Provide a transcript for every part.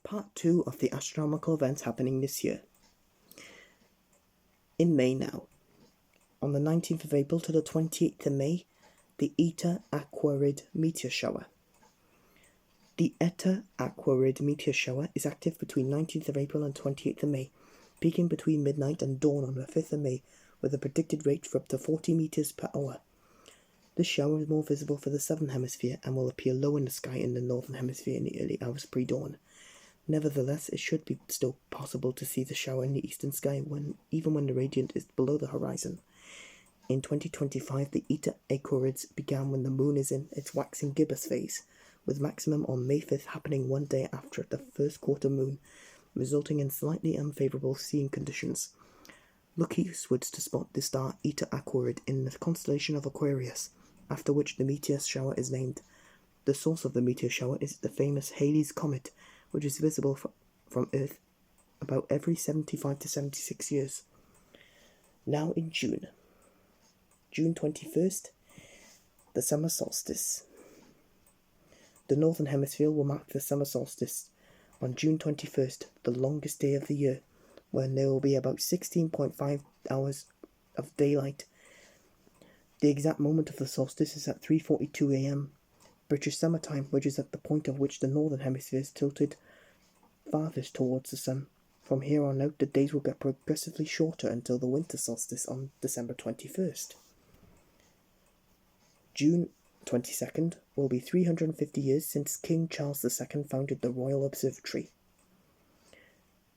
Part 2 of the astronomical events happening this year. In May now, on the 19th of April to the 28th of May, the Eta Aquarid meteor shower. The Eta Aquarid meteor shower is active between 19th of April and 28th of May, peaking between midnight and dawn on the 5th of May, with a predicted rate for up to 40 meters per hour. This shower is more visible for the southern hemisphere and will appear low in the sky in the northern hemisphere in the early hours pre-dawn. Nevertheless, it should be still possible to see the shower in the eastern sky even when the radiant is below the horizon. In 2025, the Eta Aquarids began when the moon is in its waxing gibbous phase, with maximum on May 5th happening one day after the first quarter moon, resulting in slightly unfavourable seeing conditions. Look eastwards to spot the star Eta Aquarid in the constellation of Aquarius, after which the meteor shower is named. The source of the meteor shower is the famous Halley's Comet, which is visible from Earth about every 75 to 76 years. Now in June 21st, the summer solstice. The northern hemisphere will mark the summer solstice on June 21st, the longest day of the year, when there will be about 16.5 hours of daylight. The exact moment of the solstice is at 3:42 a.m. British summer time, which is at the point at which the northern hemisphere is tilted farthest towards the sun. From here on out, the days will get progressively shorter until the winter solstice on December 21st. June 22nd will be 350 years since King Charles II founded the Royal Observatory.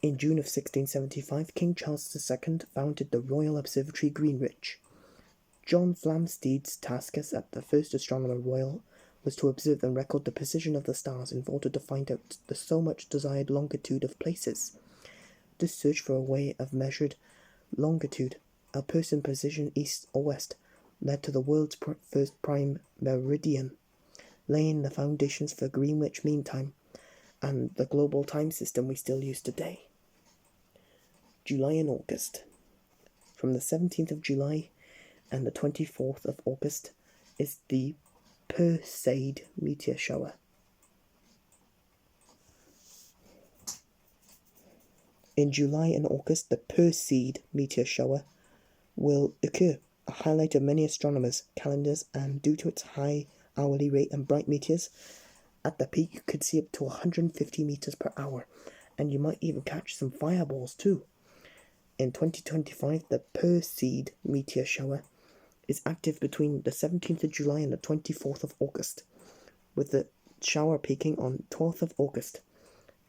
In June of 1675, King Charles II founded the Royal Observatory Greenwich. John Flamsteed's task as the first Astronomer Royal was to observe and record the position of the stars in order to find out the so much desired longitude of places. This search for a way of measured longitude, a person position east or west, led to the world's first prime meridian, laying the foundations for Greenwich Mean Time and the global time system we still use today. July and August. From the 17th of July and the 24th of August is the Perseid meteor shower. In July and August, the Perseid meteor shower will occur, a highlight of many astronomers' calendars, and due to its high hourly rate and bright meteors, at the peak you could see up to 150 meters per hour, and you might even catch some fireballs too. In 2025, the Perseid meteor shower is active between the 17th of July and the 24th of August, with the shower peaking on 12th of August.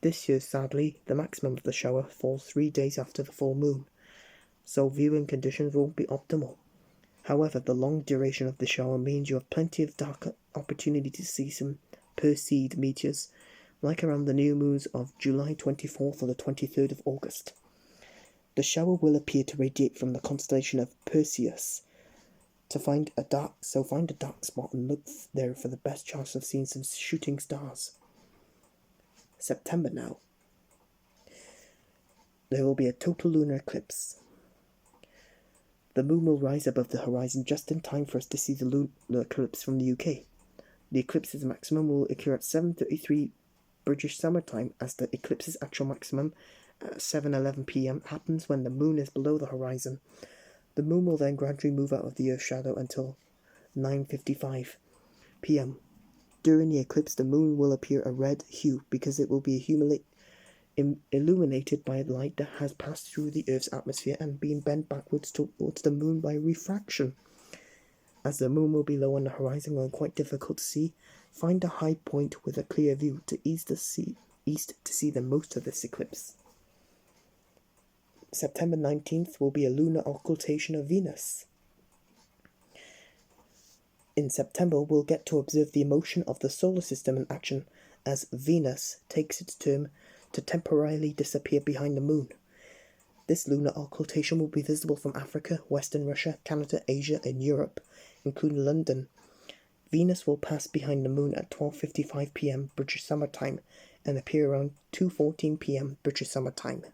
This year, sadly, the maximum of the shower falls 3 days after the full moon, so viewing conditions won't be optimal. However, the long duration of the shower means you have plenty of dark opportunity to see some Perseid meteors, like around the new moons of July 24th or the 23rd of August. The shower will appear to radiate from the constellation of Perseus. Find a dark spot and look there for the best chance of seeing some shooting stars. September now. There will be a total lunar eclipse. The moon will rise above the horizon just in time for us to see the lunar eclipse from the UK. The eclipse's maximum will occur at 7:33 British summer time, as the eclipse's actual maximum at 7:11 p.m. happens when the moon is below the horizon. The moon will then gradually move out of the Earth's shadow until 9:55 p.m. During the eclipse, the moon will appear a red hue because it will be illuminated by light that has passed through the Earth's atmosphere and been bent backwards towards the moon by refraction. As the moon will be low on the horizon and quite difficult to see, find a high point with a clear view to east to see the most of this eclipse. September 19th will be a lunar occultation of Venus. In September, we'll get to observe the motion of the solar system in action as Venus takes its turn to temporarily disappear behind the moon. This lunar occultation will be visible from Africa, Western Russia, Canada, Asia, and Europe, including London. Venus will pass behind the moon at 12:55 p.m. British Summer Time and appear around 2:14 p.m. British Summer Time.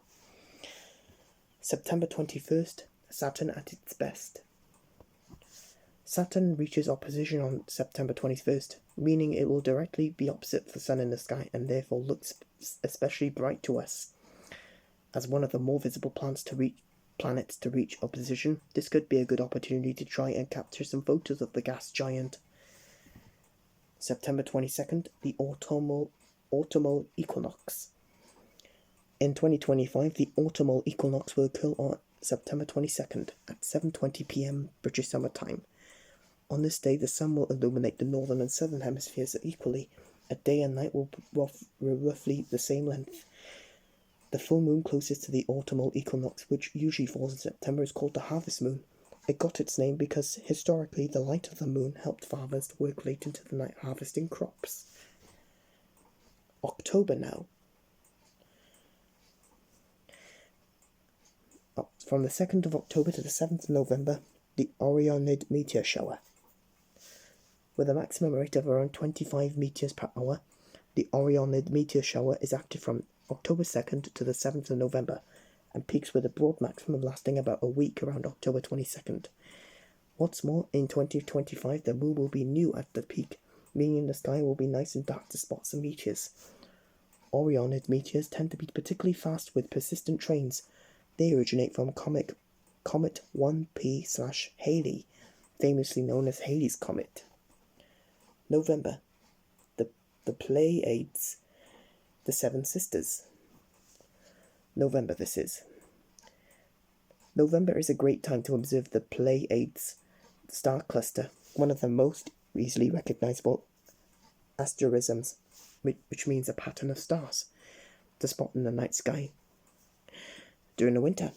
September 21st, Saturn at its best. Saturn reaches opposition on September 21st, meaning it will directly be opposite the Sun in the sky and therefore looks especially bright to us. As one of the more visible planets to reach opposition, this could be a good opportunity to try and capture some photos of the gas giant. September 22nd, the autumnal equinox. In 2025, the autumnal equinox will occur on September 22nd at 7:20 p.m. British Summer Time. On this day, the sun will illuminate the northern and southern hemispheres equally. A day and night will be roughly the same length. The full moon closest to the autumnal equinox, which usually falls in September, is called the harvest moon. It got its name because, historically, the light of the moon helped farmers to work late into the night harvesting crops. October now. From the 2nd of October to the 7th of November, the Orionid meteor shower. With a maximum rate of around 25 meteors per hour, the Orionid meteor shower is active from October 2nd to the 7th of November and peaks with a broad maximum lasting about a week around October 22nd. What's more, in 2025 the moon will be new at the peak, meaning the sky will be nice and dark to spot some meteors. Orionid meteors tend to be particularly fast with persistent trains. They originate from Comet 1P/Halley, famously known as Halley's Comet. November. The Pleiades, the Seven Sisters. November this is. November is a great time to observe the Pleiades star cluster, one of the most easily recognizable asterisms, which means a pattern of stars, to spot in the night sky. During the winter,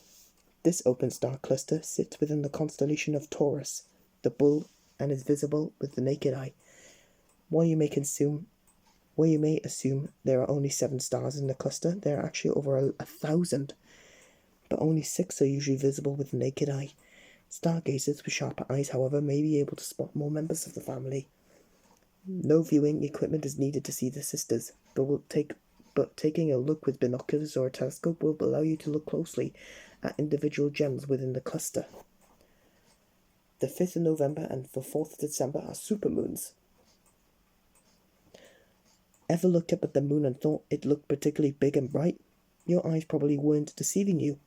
this open star cluster sits within the constellation of Taurus, the bull, and is visible with the naked eye. While you may assume there are only 7 stars in the cluster, there are actually over 1,000, but only 6 are usually visible with the naked eye. Stargazers with sharper eyes, however, may be able to spot more members of the family. No viewing equipment is needed to see the sisters, but taking a look with binoculars or a telescope will allow you to look closely at individual gems within the cluster. The 5th of November and the 4th of December are supermoons. Ever looked up at the moon and thought it looked particularly big and bright? Your eyes probably weren't deceiving you.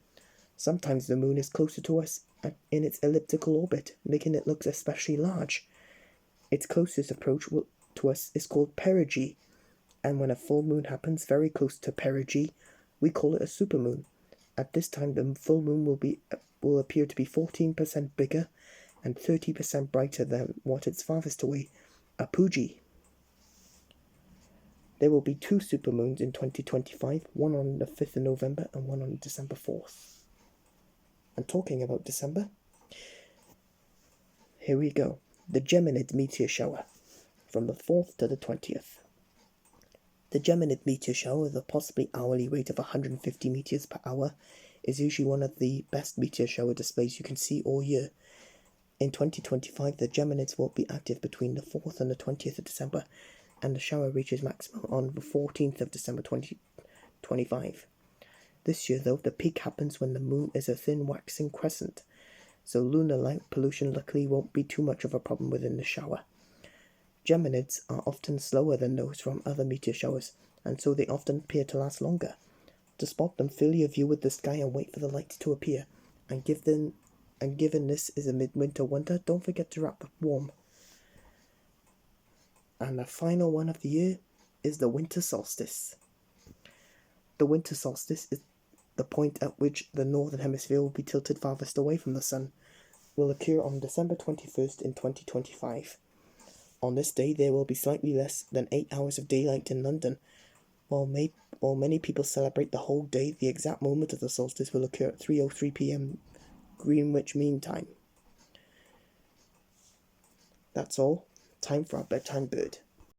Sometimes the moon is closer to us in its elliptical orbit, making it look especially large. Its closest approach to us is called perigee, and when a full moon happens very close to perigee, we call it a supermoon. At this time, the full moon will appear to be 14% bigger and 30% brighter than what it's farthest away, apogee. There will be 2 supermoons in 2025, one on the 5th of November and one on December 4th. And talking about December, here we go. The Geminid meteor shower, from the 4th to the 20th. The Geminid meteor shower, with a possibly hourly rate of 150 meteors per hour, is usually one of the best meteor shower displays you can see all year. In 2025, the Geminids will be active between the 4th and the 20th of December, and the shower reaches maximum on the 14th of December 2025. This year, though, the peak happens when the moon is a thin waxing crescent, so lunar light pollution luckily won't be too much of a problem within the shower. Geminids are often slower than those from other meteor showers, and so they often appear to last longer. To spot them, fill your view with the sky and wait for the light to appear, and given this is a midwinter wonder, don't forget to wrap up warm. And the final one of the year is the winter solstice. The winter solstice is the point at which the northern hemisphere will be tilted farthest away from the sun. Will occur on December 21st in 2025. On this day, there will be slightly less than 8 hours of daylight in London. While many people celebrate the whole day, the exact moment of the solstice will occur at 3:03 p.m. Greenwich Mean Time. That's all. Time for our bedtime bird.